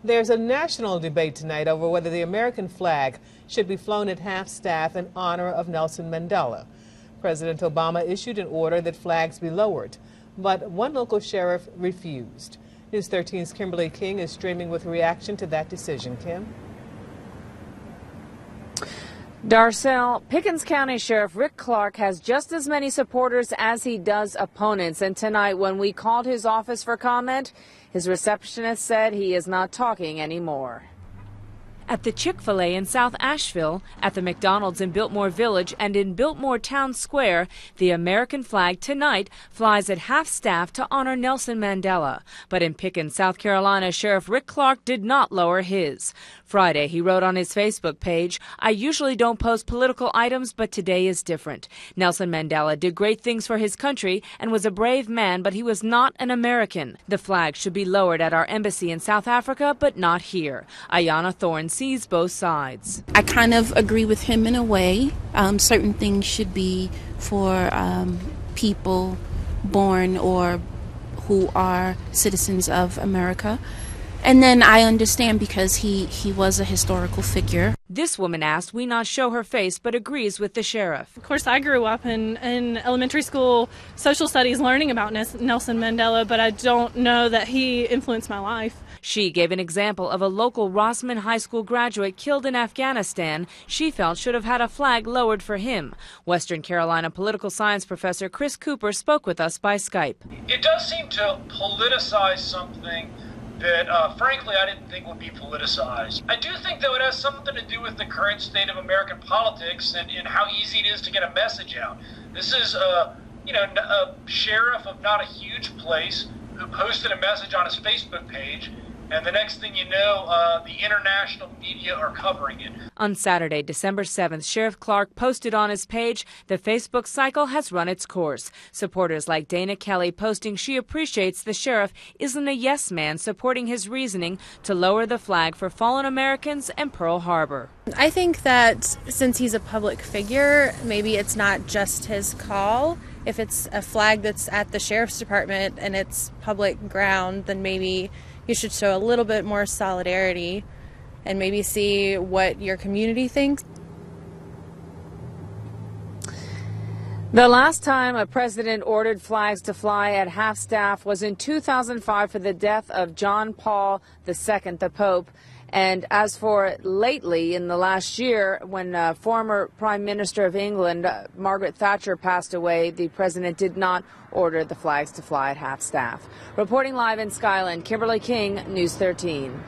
There's a national debate tonight over whether the American flag should be flown at half-staff in honor of Nelson Mandela. President Obama issued an order that flags be lowered, but one local sheriff refused. News 13's Kimberly King is streaming with reaction to that decision. Kim? Darcel, Pickens County Sheriff Rick Clark has just as many supporters as he does opponents. And tonight, when we called his office for comment, his receptionist said he is not talking anymore. At the Chick-fil-A in South Asheville, at the McDonald's in Biltmore Village, and in Biltmore Town Square, the American flag tonight flies at half-staff to honor Nelson Mandela. But in Pickens, South Carolina, Sheriff Rick Clark did not lower his. Friday, he wrote on his Facebook page, "I usually don't post political items, but today is different. Nelson Mandela did great things for his country and was a brave man, but he was not an American. The flag should be lowered at our embassy in South Africa, but not here." Ayanna Thorne sees both sides. I kind of agree with him in a way. Certain things should be for people born or who are citizens of America. And then I understand because he was a historical figure. This woman asked we not show her face, but agrees with the sheriff. Of course, I grew up in elementary school social studies learning about Nelson Mandela, but I don't know that he influenced my life. She gave an example of a local Rossman High School graduate killed in Afghanistan she felt should have had a flag lowered for him. Western Carolina political science professor Chris Cooper spoke with us by Skype. It does seem to politicize something that, frankly, I didn't think would be politicized. I do think, though, it has something to do with the current state of American politics and how easy it is to get a message out. This is, a sheriff of not a huge place who posted a message on his Facebook page, and the next thing you know, the international media are covering it. On Saturday, December 7th, Sheriff Clark posted on his page, "The Facebook cycle has run its course." Supporters like Dana Kelly posting she appreciates the sheriff isn't a yes man, supporting his reasoning to lower the flag for fallen Americans and Pearl Harbor. I think that since he's a public figure, maybe it's not just his call. If it's a flag that's at the sheriff's department and it's public ground, then maybe you should show a little bit more solidarity and maybe see what your community thinks. The last time a president ordered flags to fly at half-staff was in 2005 for the death of John Paul II, the Pope. And as for lately, in the last year, when former Prime Minister of England, Margaret Thatcher, passed away, the president did not order the flags to fly at half-staff. Reporting live in Skyland, Kimberly King, News 13.